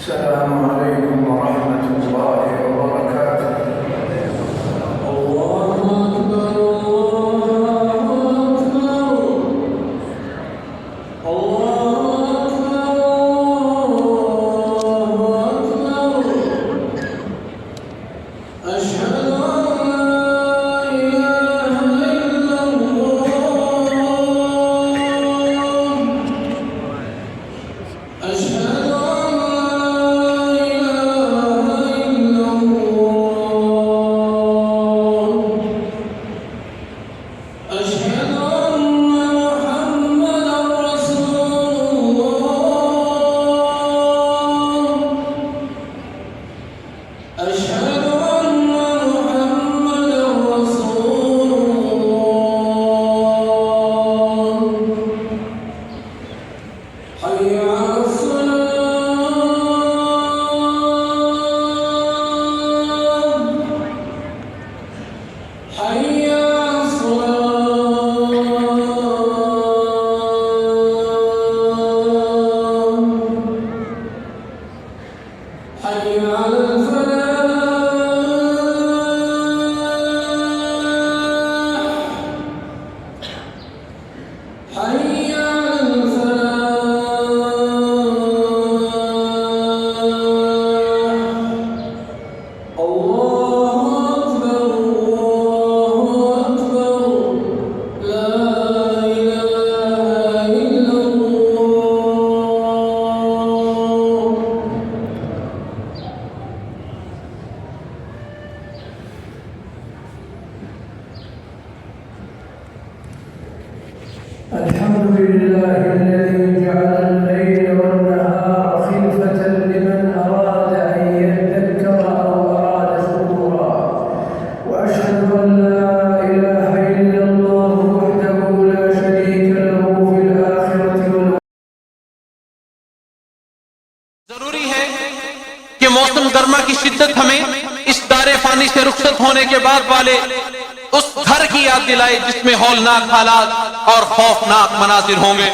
السلام عليكم ورحمة الله وبركاته. الله أكبر الله أكبر أشهد الحمد لله الذي جعل الليل والنهار خلفة لمن أراد أن يذكر أو أراد شكورا وأشهد أن لا إله إلا الله وحده لا شريك له في الآخرة ضروری ہے کہ موسم گرما کی شدت ہمیں اس دار فانی سے رخصت ہونے کے بعد والے اس گھر کی یاد دلائے جس میں ہولناک حالات اور خوفناک مناظر ہوں گے۔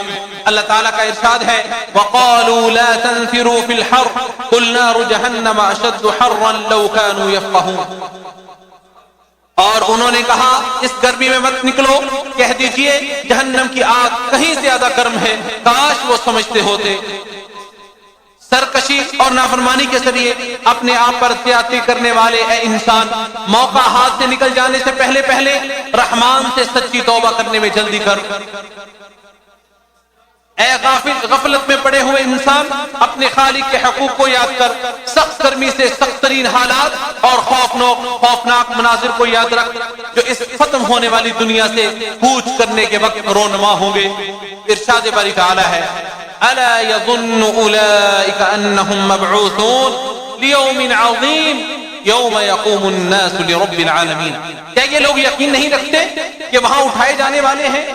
اللہ تعالیٰ کا ارشاد ہے وَقَالُوا لَا تَنْفِرُوا فِي الْحَرِّ قُلْ نَارُ جَهَنَّمَ أَشَدُّ حَرًّا لَوْ كَانُوا يَفْقَهُونَ، اور انہوں نے کہا اس گرمی میں مت نکلو، کہہ دیجئے جہنم کی آگ کہیں زیادہ گرم ہے، کاش وہ سمجھتے ہوتے۔ سرکشی اور نافرمانی کے ذریعے اپنے آپ پر زیادتی کرنے والے اے انسان، موقع ہاتھ سے نکل جانے سے پہلے پہلے رحمان سے سچی توبہ کرنے میں جلدی کر۔ اے غفلت میں پڑے ہوئے انسان، اپنے خالق کے حقوق کو یاد کر، سخت گرمی سے سخت ترین حالات اور خوفناک مناظر کو یاد رکھ جو اس ختم ہونے والی دنیا سے کوچ کرنے کے وقت رونما ہوں گے۔ ارشاد باری تعالی ہے ألا يظن أولئك أنهم مبعوثون ليوم عظيم يوم يقوم الناس لرب العالمين، کیا یہ لوگ یقین نہیں رکھتے کہ وہاں اٹھائے جانے والے ہیں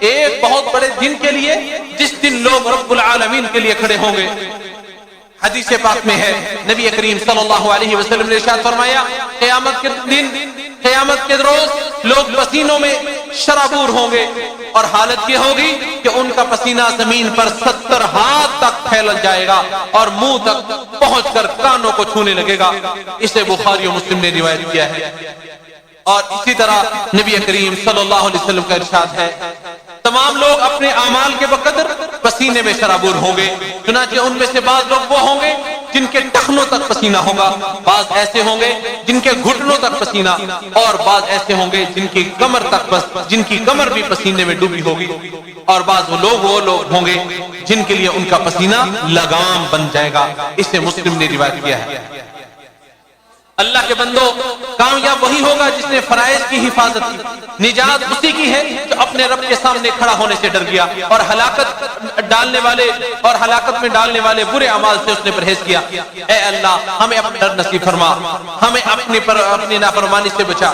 ایک بہت بڑے دن کے لیے جس دن لوگ رب العالمین کے لیے کھڑے ہوں گے۔ حدیث پاک میں ہے نبی کریم صلی اللہ علیہ وسلم نے ارشاد فرمایا قیامت کے دن، قیامت کے روز لوگ پسینوں میں شرابور ہوں گے اور حالت یہ ہوگی کہ ان کا پسینہ زمین پر 70 ہاتھ تک پھیل جائے گا اور منہ تک پہنچ کر کانوں کو چھونے لگے گا۔ اسے بخاری و مسلم نے روایت کیا ہے۔ اور اسی طرح نبی کریم صلی اللہ علیہ وسلم کا ارشاد ہے تمام لوگ اپنے اعمال کے بقدر پسینے میں شرابور ہوں گے، چنانچہ ان میں سے بعض لوگ وہ ہوں گے جن کے ٹخنوں تک پسینہ ہوگا، بعض ایسے ہوں گے جن کے گھٹنوں تک پسینہ، اور بعض ایسے ہوں گے جن کی کمر بھی پسینے میں ڈوبی ہوگی، اور بعض وہ لوگ ہوں گے جن کے لیے ان کا پسینہ لگام بن جائے گا۔ اسے مسلم نے روایت کیا ہے۔ اللہ کے بندو، کامیاب وہی ہوگا جس نے فرائض کی حفاظت کی، نجات اسی کی ہے جو اپنے رب کے سامنے کھڑا ہونے سے ڈر گیا اور ہلاکت میں ڈالنے والے برے اعمال سے اس نے پرہیز کیا۔ اے اللہ ہمیں اپنا ڈر نصیب فرما، ہمیں اپنی نافرمانی سے بچا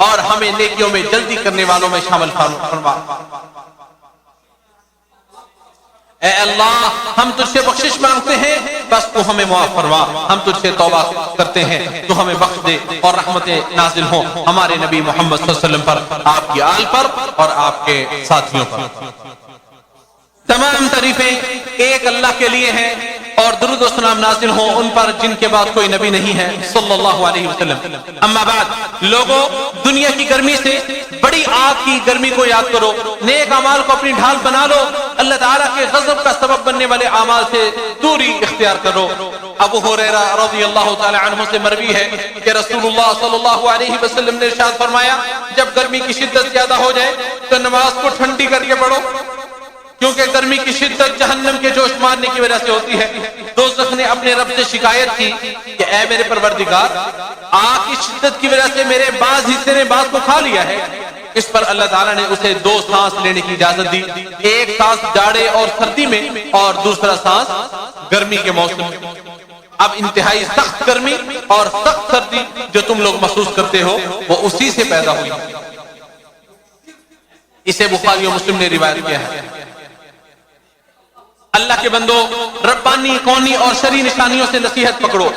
اور ہمیں نیکیوں میں جلدی کرنے والوں میں شامل فرما۔ اے اللہ ہم تجھ سے بخشش مانگتے ہیں، بس تو ہمیں معاف فرما، ہم تجھ سے توبہ کرتے ہیں تو ہمیں بخش دے اور رحمتیں نازل ہوں ہمارے نبی محمد صلی اللہ علیہ وسلم پر، آپ کی آل پر اور آپ کے ساتھیوں پر۔ تمام تعریفیں ایک اللہ کے لیے ہیں اور درود و سلام نازل ہوں ان پر جن کے بعد کوئی نبی نہیں ہے صلی اللہ علیہ وسلم۔ اما بعد لوگوں، دنیا کی گرمی سے بڑی آگ کی گرمی کو یاد کرو، نیک اعمال کو اپنی ڈھال بنا لو، اللہ تعالیٰ کے غضب کا سبب بننے والے اعمال سے دوری اختیار کرو۔ ابو ہریرہ رضی اللہ تعالی عنہ سے مروی ہے کہ رسول اللہ صلی اللہ علیہ وسلم نے ارشاد فرمایا، جب گرمی کی شدت زیادہ ہو جائے تو نماز کو ٹھنڈی کر کے پڑھو، کیونکہ گرمی کی شدت جہنم کے جوش مارنے کی وجہ سے ہوتی ہے۔ دوزخ نے اپنے رب سے شکایت کی کہ اے میرے پروردگار، آگ کی شدت کی وجہ سے میرے بعض حصے نے بعض کو کھا لیا ہے۔ اس پر اللہ تعالیٰ نے اسے 2 سانس لینے کی اجازت دی، ایک سانس جاڑے اور سردی میں اور دوسرا سانس گرمی کے موسم میں۔ اب انتہائی سخت گرمی اور سخت سردی جو تم لوگ محسوس کرتے ہو وہ اسی سے پیدا ہوئی۔ اسے بخاری و مسلم نے روایت کیا ہے۔ اللہ کے بندو، ربانی، کونی اور شرعی نشانیوں سے نصیحت پکڑو۔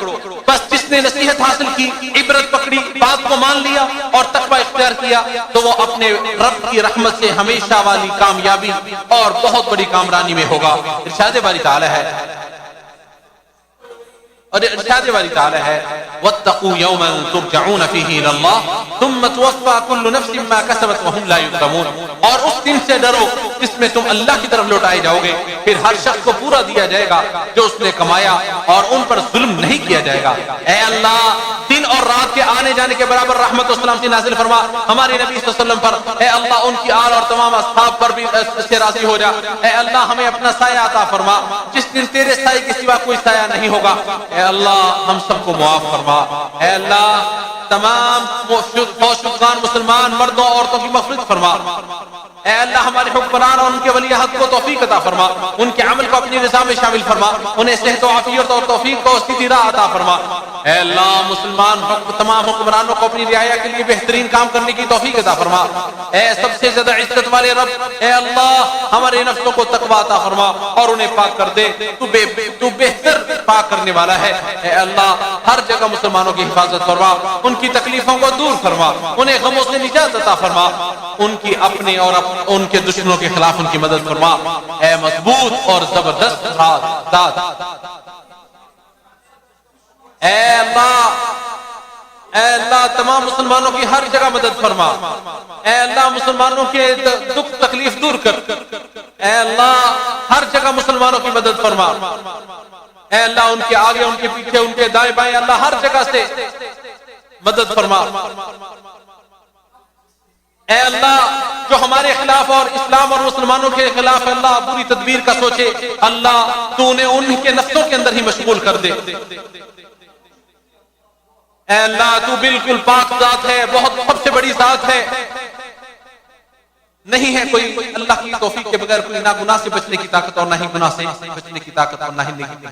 بس جس نے نصیحت حاصل کی، عبرت پکڑی، بات کو مان لیا اور تقوی اختیار کیا تو وہ اپنے رب کی رحمت سے ہمیشہ والی کامیابی اور بہت بڑی کامرانی میں ہوگا۔ ارشاد باری تعالی ہے وَاتَّقُوا يَوْمًا تُرْجَعُونَ فِيهِ إِلَى اللَّهِ ثُمَّ تُوَفَّى كُلُّ نَفْسٍ مَا كَسَبَتْ وَهُمْ لَا يُظْلَمُونَ۔ اور اس دن سے ڈرو جس میں تم اللہ کی طرف لوٹائے جاؤ گے، پھر ہر شخص کو پورا دیا جائے گا جو اس نے کمایا اور ان پر ظلم نہیں کیا جائے گا۔ اے اللہ، دن اور رات کے آنے جانے کے برابر رحمت و سلامتی نازل فرما ہمارے نبی صلی اللہ علیہ وسلم پر۔ اے اللہ، ان کی آل اور تمام اصحاب پر بھی سے راضی ہو جا۔ اے اللہ، ہمیں اپنا سایہ عطا فرما جس دن تیرے سائے کے سوا کوئی سایہ نہیں ہوگا۔ اے اللہ، ہم سب کو معاف فرما۔ اے اللہ، تمام فوجدان مسلمان مردوں عورتوں کی مغفرت فرما۔ اے اللہ، ہمارے حکمران اور ان کے ولی عہد کو توفیق عطا فرما، ان کے عمل کو اپنی رضا میں شامل فرما، انہیں صحت و عافیت اور توفیق کو سیدھی راہ عطا فرما۔ اے اللہ، مسلمان تمام حکمرانوں کو اپنی رعایا کے لیے بہترین کام کرنے کی توفیق عطا فرما۔ اے سب سے زیادہ عزت والے رب، اے اللہ، ہمارے نفسوں کو تقوی عطا فرما اور انہیں پاک کر دے۔ تو بہتر پاک کرنے والا ہے۔ اے اللہ، ہر جگہ مسلمانوں کی حفاظت فرما، ان کی تکلیفوں کو دور فرما، انہیں غموں سے نجات عطا فرما، ان کی اپنے اور ان کے دشمنوں کے خلاف ان کی مدد فرما۔ اے مضبوط اور زبردست ذات، اے اللہ، تمام مسلمانوں کی ہر جگہ مدد فرما۔ اے اللہ، مسلمانوں کے دکھ تکلیف دور کر۔ اے اللہ، ہر جگہ مسلمانوں کی مدد فرما۔ اے اللہ، ان کے آگے، ان کے پیچھے، ان کے دائیں بائیں، اللہ ہر جگہ سے مدد فرما۔ اے اللہ، جو ہمارے خلاف اور اسلام اور مسلمانوں کے خلاف اللہ بری تدبیر کا سوچے، اللہ تو انہیں ان کے نفسوں کے اندر ہی مشغول کر دے۔ اے اللہ، تو بالکل پاک ذات ہے، بہت سب سے بڑی ذات ہے، نہیں ہے کوئی اللہ کی توفیق کے بغیر کوئی نہ گناہ سے بچنے کی طاقت اور نہ ہی گناہ سے بچنے کی طاقت اور نہ ہی نیکی۔